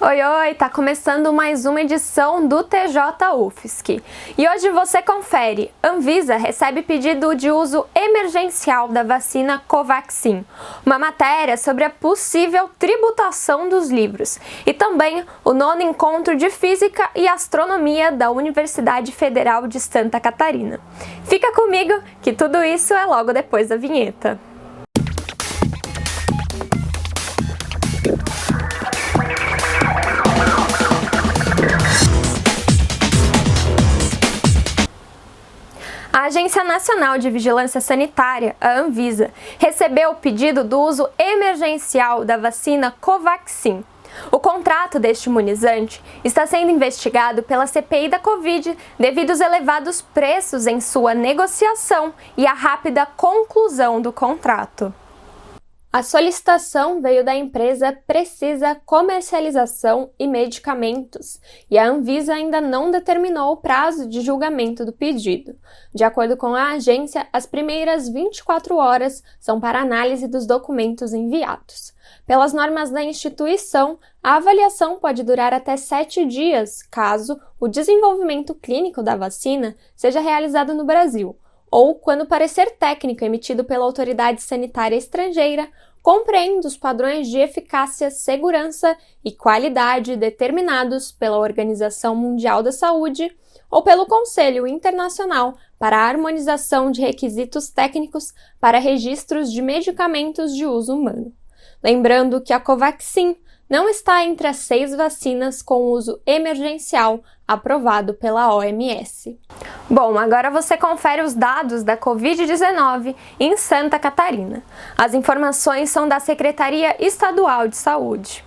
Oi, oi! Tá começando mais uma edição do TJ UFSC. E hoje você confere: Anvisa recebe pedido de uso emergencial da vacina Covaxin, uma matéria sobre a possível tributação dos livros e também o 9º encontro de Física e Astronomia da Universidade Federal de Santa Catarina. Fica comigo que tudo isso é logo depois da vinheta. A Agência Nacional de Vigilância Sanitária, a Anvisa, recebeu o pedido do uso emergencial da vacina Covaxin. O contrato deste imunizante está sendo investigado pela CPI da Covid devido aos elevados preços em sua negociação e à rápida conclusão do contrato. A solicitação veio da empresa Precisa Comercialização e Medicamentos e a Anvisa ainda não determinou o prazo de julgamento do pedido. De acordo com a agência, as primeiras 24 horas são para análise dos documentos enviados. Pelas normas da instituição, a avaliação pode durar até 7 dias, caso o desenvolvimento clínico da vacina seja realizado no Brasil, ou quando o parecer técnico emitido pela autoridade sanitária estrangeira compreende os padrões de eficácia, segurança e qualidade determinados pela Organização Mundial da Saúde ou pelo Conselho Internacional para a Harmonização de Requisitos Técnicos para Registros de Medicamentos de Uso Humano. Lembrando que a Covaxin não está entre as 6 vacinas com uso emergencial aprovado pela OMS. Bom, agora você confere os dados da Covid-19 em Santa Catarina. As informações são da Secretaria Estadual de Saúde.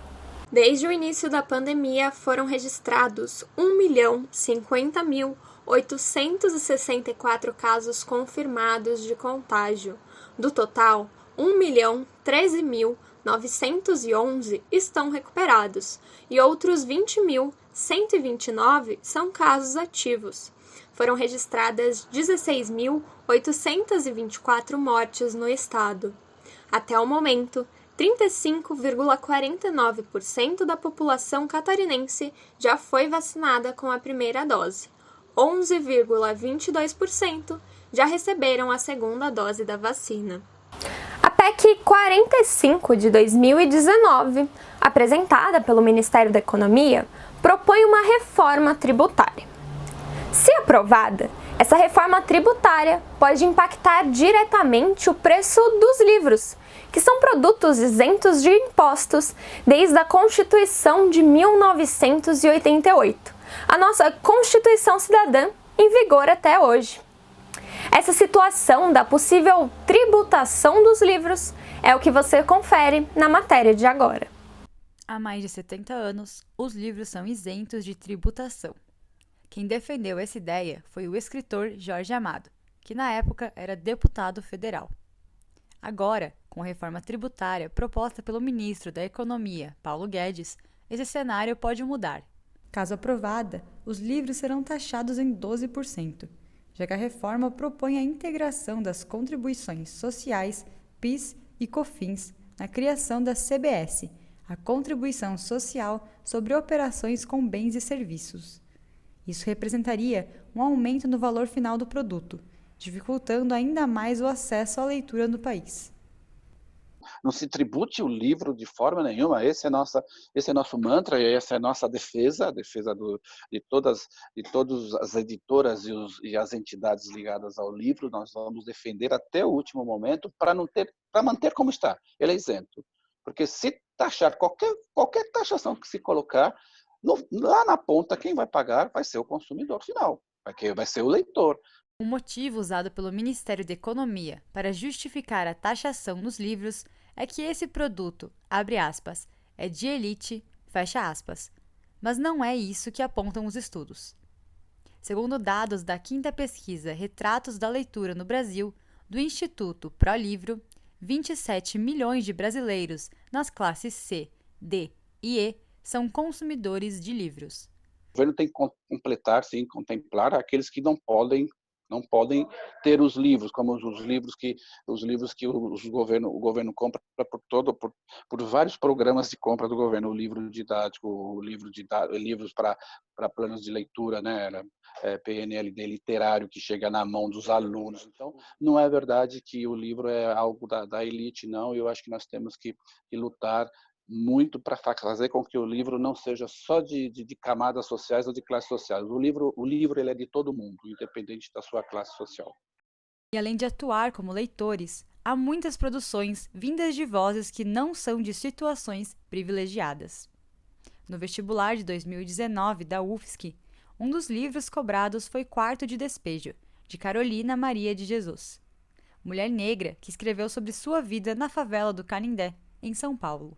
Desde o início da pandemia, foram registrados 1.050.864 casos confirmados de contágio. Do total, 1.013.911 estão recuperados e outros 20.129 são casos ativos. Foram registradas 16.824 mortes no estado. Até o momento, 35,49% da população catarinense já foi vacinada com a primeira dose. 11,22% já receberam a segunda dose da vacina. A PEC 45 de 2019, apresentada pelo Ministério da Economia, propõe uma reforma tributária. Se aprovada, essa reforma tributária pode impactar diretamente o preço dos livros, que são produtos isentos de impostos desde a Constituição de 1988, a nossa Constituição Cidadã em vigor até hoje. Essa situação da possível tributação dos livros é o que você confere na matéria de agora. Há mais de 70 anos, os livros são isentos de tributação. Quem defendeu essa ideia foi o escritor Jorge Amado, que na época era deputado federal. Agora, com a reforma tributária proposta pelo ministro da Economia, Paulo Guedes, esse cenário pode mudar. Caso aprovada, os livros serão taxados em 12%, já que a reforma propõe a integração das contribuições sociais, PIS e COFINS, na criação da CBS, a Contribuição Social sobre Operações com Bens e Serviços. Isso representaria um aumento no valor final do produto, dificultando ainda mais o acesso à leitura no país. Não se tribute o livro de forma nenhuma, esse é nosso mantra, essa é a nossa defesa, de todas as editoras e as entidades ligadas ao livro. Nós vamos defender até o último momento para manter como está, ele é isento. Porque se taxar qualquer taxação que se colocar, lá na ponta, quem vai pagar vai ser o consumidor final, vai ser o leitor. Um motivo usado pelo Ministério da Economia para justificar a taxação nos livros é que esse produto, abre aspas, é de elite, fecha aspas. Mas não é isso que apontam os estudos. Segundo dados da 5ª pesquisa Retratos da Leitura no Brasil, do Instituto ProLivro, 27 milhões de brasileiros nas classes C, D e E são consumidores de livros. O governo tem que completar, sim, contemplar aqueles que não não podem ter os livros, como os livros que o governo compra por vários programas de compra do governo, o livro didático, livros para planos de leitura, né, PNLD literário que chega na mão dos alunos. Então, não é verdade que o livro é algo da elite, não. Eu acho que nós temos que lutar muito para fazer com que o livro não seja só de camadas sociais ou de classes sociais. O livro ele é de todo mundo, independente da sua classe social. E além de atuar como leitores, há muitas produções vindas de vozes que não são de situações privilegiadas. No vestibular de 2019 da UFSC, um dos livros cobrados foi Quarto de Despejo, de Carolina Maria de Jesus, mulher negra que escreveu sobre sua vida na favela do Canindé, em São Paulo.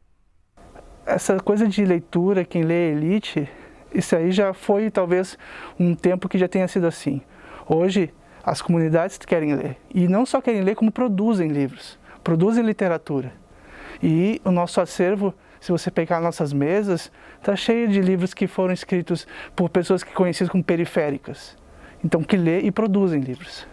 Essa coisa de leitura, quem lê é elite, isso aí já foi talvez um tempo que já tenha sido assim. Hoje, as comunidades querem ler. E não só querem ler, como produzem livros, produzem literatura. E o nosso acervo, se você pegar nossas mesas, está cheio de livros que foram escritos por pessoas que conhecidas como periféricas. Então, que lê e produzem livros.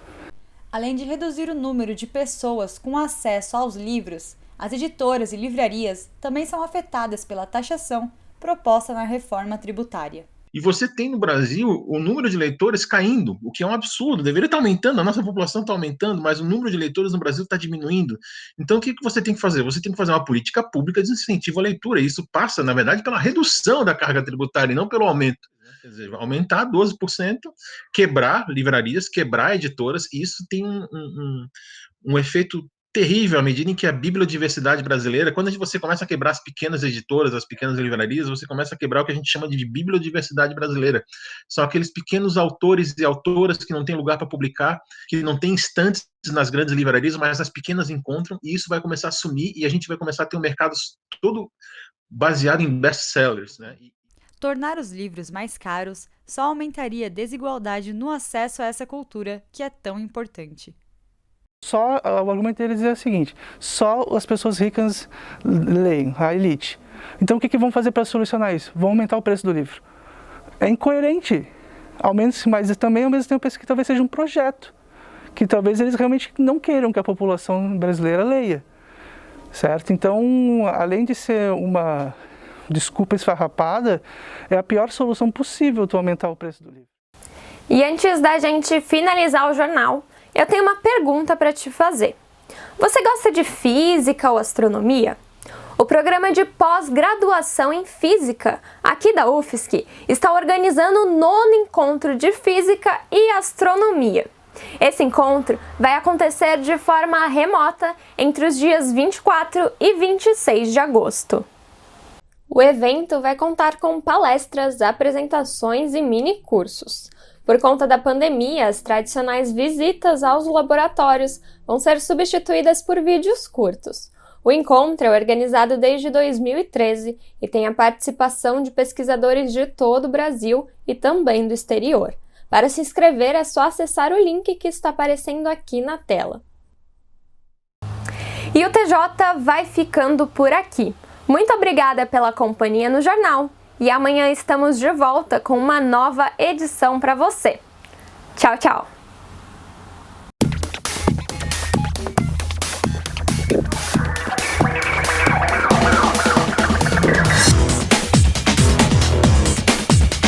Além de reduzir o número de pessoas com acesso aos livros, as editoras e livrarias também são afetadas pela taxação proposta na reforma tributária. E você tem no Brasil o número de leitores caindo, o que é um absurdo. Deveria estar aumentando, a nossa população está aumentando, mas o número de leitores no Brasil está diminuindo. Então, o que você tem que fazer? Você tem que fazer uma política pública de incentivo à leitura. E isso passa, na verdade, pela redução da carga tributária e não pelo aumento. Quer dizer, aumentar 12%, quebrar livrarias, quebrar editoras, e isso tem um efeito terrível à medida em que a bibliodiversidade brasileira, quando você começa a quebrar as pequenas editoras, as pequenas livrarias, você começa a quebrar o que a gente chama de bibliodiversidade brasileira. São aqueles pequenos autores e autoras que não têm lugar para publicar, que não têm estantes nas grandes livrarias, mas as pequenas encontram, e isso vai começar a sumir, e a gente vai começar a ter um mercado todo baseado em best-sellers, né? Tornar os livros mais caros só aumentaria a desigualdade no acesso a essa cultura que é tão importante. Só o argumento deles é o seguinte: só as pessoas ricas leem, a elite. Então o que vão fazer para solucionar isso? Vão aumentar o preço do livro. É incoerente, mas também ao mesmo tempo penso que talvez seja um projeto, que talvez eles realmente não queiram que a população brasileira leia, certo? Então, além de ser uma desculpa esfarrapada, é a pior solução possível tu aumentar o preço do livro. E antes da gente finalizar o jornal, eu tenho uma pergunta para te fazer. Você gosta de física ou astronomia? O programa de pós-graduação em física aqui da UFSC está organizando o 9º encontro de física e astronomia. Esse encontro vai acontecer de forma remota entre os dias 24 e 26 de agosto. O evento vai contar com palestras, apresentações e mini-cursos. Por conta da pandemia, as tradicionais visitas aos laboratórios vão ser substituídas por vídeos curtos. O encontro é organizado desde 2013 e tem a participação de pesquisadores de todo o Brasil e também do exterior. Para se inscrever é só acessar o link que está aparecendo aqui na tela. E o TJ vai ficando por aqui. Muito obrigada pela companhia no jornal. E amanhã estamos de volta com uma nova edição para você. Tchau, tchau!